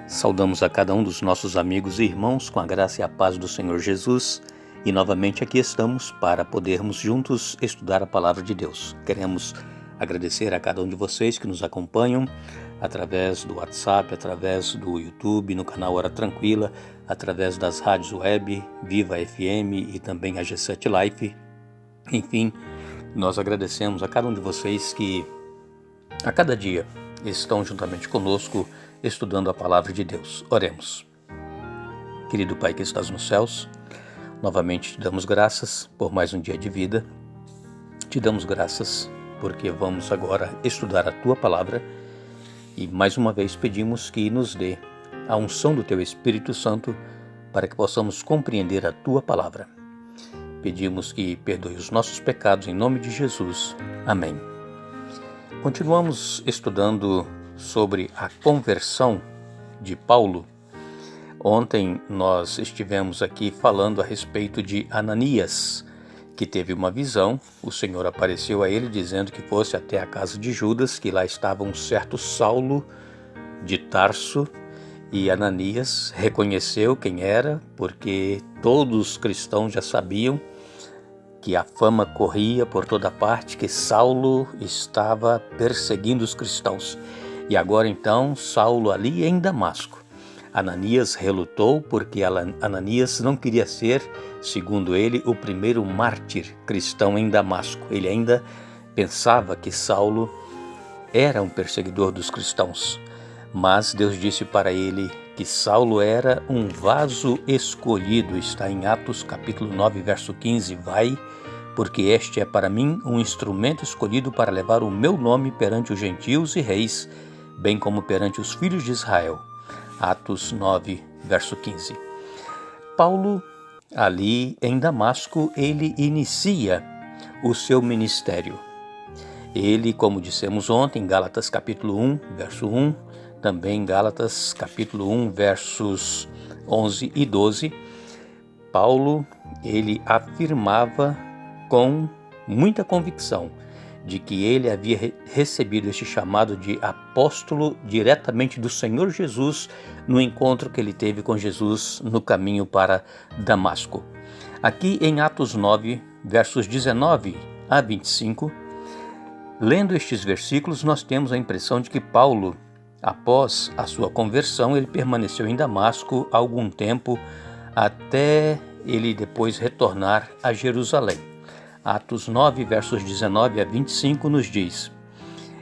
Saudamos a cada um dos nossos amigos e irmãos com a graça e a paz do Senhor Jesus e novamente aqui estamos para podermos juntos estudar a Palavra de Deus. Queremos agradecer a cada um de vocês que nos acompanham através do WhatsApp, através do YouTube, no canal Hora Tranquila, através das rádios web, Viva FM e também a G7 Life. Enfim, nós agradecemos a cada um de vocês que a cada dia estão juntamente conosco estudando a Palavra de Deus. Oremos. Querido Pai que estás nos céus, novamente te damos graças por mais um dia de vida. Te damos graças porque vamos agora estudar a Tua Palavra e mais uma vez pedimos que nos dê a unção do Teu Espírito Santo para que possamos compreender a Tua Palavra. Pedimos que perdoe os nossos pecados em nome de Jesus. Amém. Continuamos estudando sobre a conversão de Paulo. Ontem nós estivemos aqui falando a respeito de Ananias, que teve uma visão. O Senhor apareceu a ele dizendo que fosse até a casa de Judas, que lá estava um certo Saulo de Tarso, e Ananias reconheceu quem era, porque todos os cristãos já sabiam que a fama corria por toda parte, que Saulo estava perseguindo os cristãos. E agora então, Saulo ali em Damasco. Ananias relutou porque Ananias não queria ser, segundo ele, o primeiro mártir cristão em Damasco. Ele ainda pensava que Saulo era um perseguidor dos cristãos. Mas Deus disse para ele que Saulo era um vaso escolhido. Está em Atos capítulo 9, verso 15. Vai, porque este é para mim um instrumento escolhido para levar o meu nome perante os gentios e reis, bem como perante os filhos de Israel. Atos 9, verso 15. Paulo, ali em Damasco, ele inicia o seu ministério. Ele, como dissemos ontem, em Gálatas capítulo 1, verso 1, também em Gálatas capítulo 1, versos 11 e 12, Paulo, ele afirmava com muita convicção de que ele havia recebido este chamado de apóstolo diretamente do Senhor Jesus no encontro que ele teve com Jesus no caminho para Damasco. Aqui em Atos 9, versos 19 a 25, lendo estes versículos, nós temos a impressão de que Paulo, após a sua conversão, ele permaneceu em Damasco algum tempo até ele depois retornar a Jerusalém. Atos 9, versos 19 a 25 nos diz: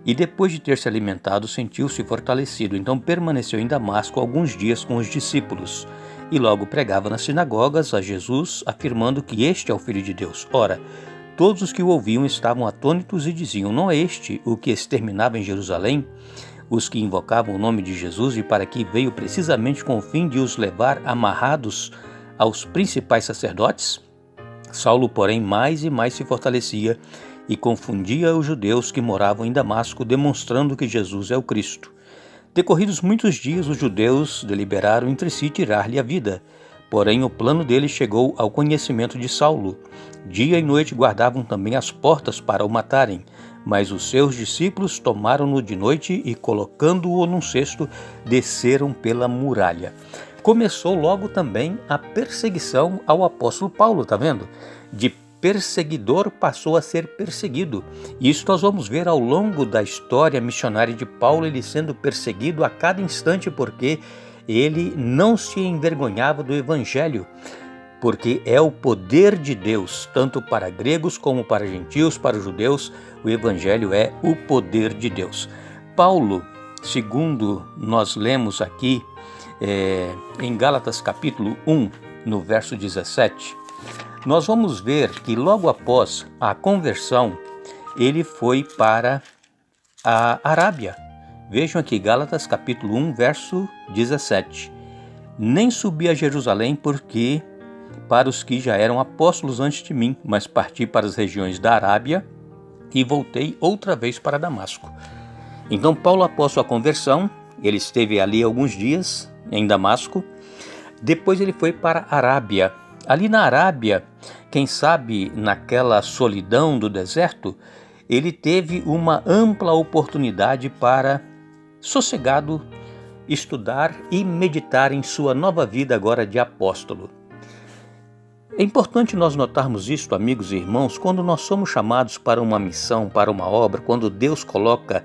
E depois de ter se alimentado, sentiu-se fortalecido, então permaneceu em Damasco alguns dias com os discípulos, e logo pregava nas sinagogas a Jesus, afirmando que este é o Filho de Deus. Ora, todos os que o ouviam estavam atônitos e diziam: Não é este o que exterminava em Jerusalém os que invocavam o nome de Jesus, e para que veio precisamente com o fim de os levar amarrados aos principais sacerdotes? Saulo, porém, mais e mais se fortalecia e confundia os judeus que moravam em Damasco, demonstrando que Jesus é o Cristo. Decorridos muitos dias, os judeus deliberaram entre si tirar-lhe a vida. Porém, o plano deles chegou ao conhecimento de Saulo. Dia e noite guardavam também as portas para o matarem, mas os seus discípulos tomaram-no de noite e, colocando-o num cesto, desceram pela muralha. Começou logo também a perseguição ao apóstolo Paulo, tá vendo? De perseguidor passou a ser perseguido. Isso nós vamos ver ao longo da história missionária de Paulo, ele sendo perseguido a cada instante, porque ele não se envergonhava do evangelho, porque é o poder de Deus, tanto para gregos como para gentios, para os judeus, o evangelho é o poder de Deus. Paulo, segundo nós lemos aqui, em Gálatas capítulo 1, no verso 17, nós vamos ver que logo após a conversão, ele foi para a Arábia. Vejam aqui, Gálatas capítulo 1, verso 17. Nem subi a Jerusalém porque para os que já eram apóstolos antes de mim, mas parti para as regiões da Arábia e voltei outra vez para Damasco. Então Paulo, após sua conversão, ele esteve ali alguns dias em Damasco. Depois ele foi para a Arábia. Ali na Arábia, quem sabe naquela solidão do deserto, ele teve uma ampla oportunidade para, sossegado, estudar e meditar em sua nova vida agora de apóstolo. É importante nós notarmos isto, amigos e irmãos, quando nós somos chamados para uma missão, para uma obra, quando Deus coloca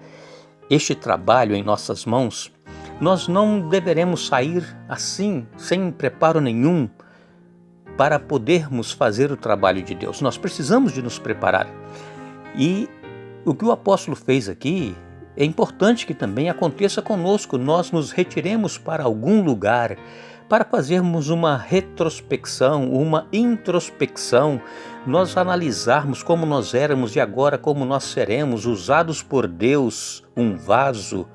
este trabalho em nossas mãos, nós não deveremos sair assim, sem preparo nenhum, para podermos fazer o trabalho de Deus. Nós precisamos de nos preparar. E o que o apóstolo fez aqui, é importante que também aconteça conosco. Nós nos retiremos para algum lugar para fazermos uma retrospecção, uma introspecção, nós analisarmos como nós éramos e agora como nós seremos, usados por Deus, um vaso,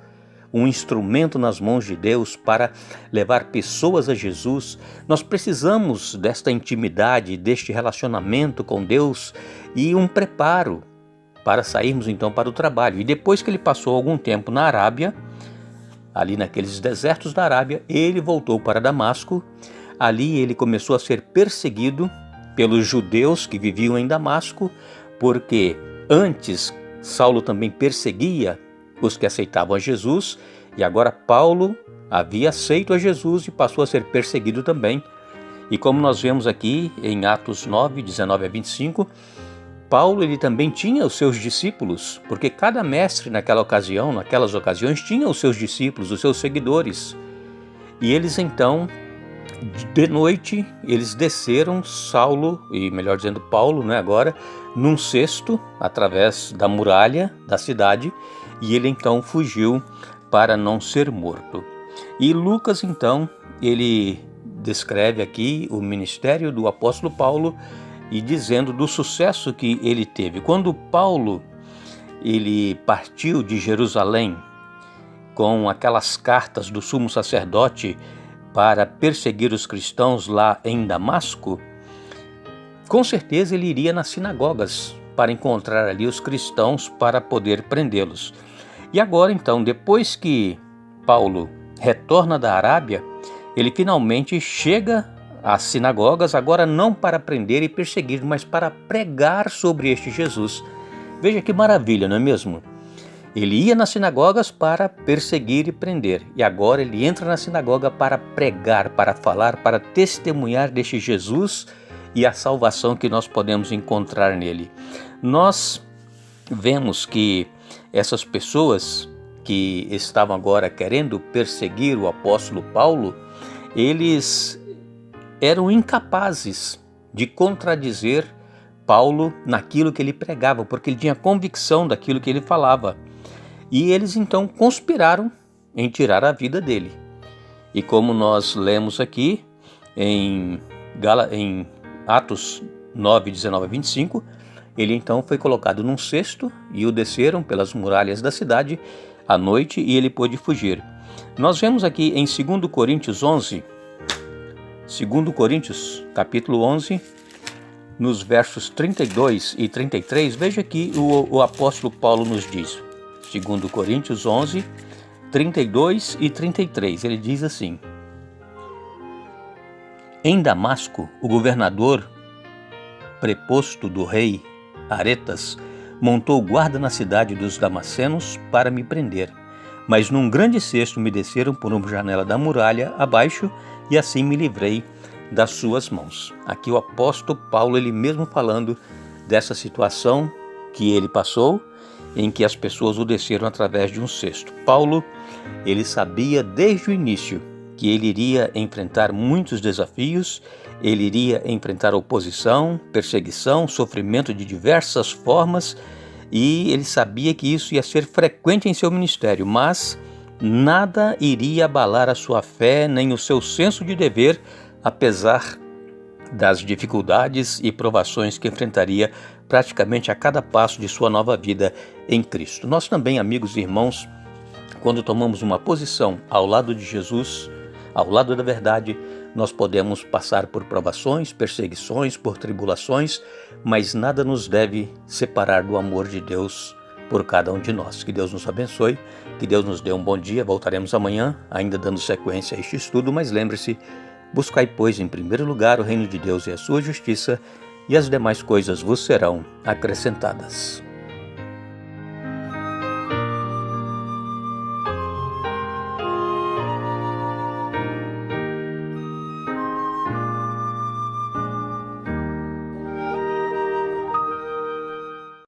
um instrumento nas mãos de Deus para levar pessoas a Jesus. Nós precisamos desta intimidade, deste relacionamento com Deus e um preparo para sairmos então para o trabalho. E depois que ele passou algum tempo na Arábia, ali naqueles desertos da Arábia, ele voltou para Damasco. Ali ele começou a ser perseguido pelos judeus que viviam em Damasco, porque antes Saulo também perseguia os que aceitavam a Jesus, e agora Paulo havia aceito a Jesus e passou a ser perseguido também. E como nós vemos aqui em Atos 9, 19 a 25, Paulo ele também tinha os seus discípulos, porque cada mestre naquelas ocasiões, tinha os seus discípulos, os seus seguidores. E eles então, de noite, eles desceram Saulo, e melhor dizendo Paulo, agora, num cesto, através da muralha da cidade, e ele então fugiu para não ser morto. E Lucas então, ele descreve aqui o ministério do apóstolo Paulo, e dizendo do sucesso que ele teve. Quando Paulo ele partiu de Jerusalém com aquelas cartas do sumo sacerdote para perseguir os cristãos lá em Damasco, com certeza ele iria nas sinagogas para encontrar ali os cristãos para poder prendê-los. E agora então, depois que Paulo retorna da Arábia, ele finalmente chega às sinagogas, agora não para prender e perseguir, mas para pregar sobre este Jesus. Veja que maravilha, não é mesmo? Ele ia nas sinagogas para perseguir e prender, e agora ele entra na sinagoga para pregar, para falar, para testemunhar deste Jesus e a salvação que nós podemos encontrar nele. Nós vemos que essas pessoas que estavam agora querendo perseguir o apóstolo Paulo, eles eram incapazes de contradizer Paulo naquilo que ele pregava, porque ele tinha convicção daquilo que ele falava. E eles então conspiraram em tirar a vida dele. E como nós lemos aqui em Atos 9, 19 a 25, ele então foi colocado num cesto e o desceram pelas muralhas da cidade à noite e ele pôde fugir. Nós vemos aqui em 2 Coríntios 11, 2 Coríntios, capítulo 11, nos versos 32 e 33, veja que o apóstolo Paulo nos diz, 2 Coríntios 11, 32 e 33, ele diz assim: Em Damasco, o governador preposto do rei Aretas montou guarda na cidade dos Damascenos para me prender, mas num grande cesto me desceram por uma janela da muralha abaixo, e assim me livrei das suas mãos. Aqui o apóstolo Paulo, ele mesmo falando dessa situação que ele passou, em que as pessoas o desceram através de um cesto. Paulo, ele sabia desde o início que ele iria enfrentar muitos desafios, ele iria enfrentar oposição, perseguição, sofrimento de diversas formas, e ele sabia que isso ia ser frequente em seu ministério, mas nada iria abalar a sua fé nem o seu senso de dever, apesar das dificuldades e provações que enfrentaria praticamente a cada passo de sua nova vida em Cristo. Nós também, amigos e irmãos, quando tomamos uma posição ao lado de Jesus, ao lado da verdade, nós podemos passar por provações, perseguições, por tribulações, mas nada nos deve separar do amor de Deus por cada um de nós. Que Deus nos abençoe, que Deus nos dê um bom dia. Voltaremos amanhã, ainda dando sequência a este estudo, mas lembre-se, buscai, pois, em primeiro lugar o reino de Deus e a sua justiça, e as demais coisas vos serão acrescentadas.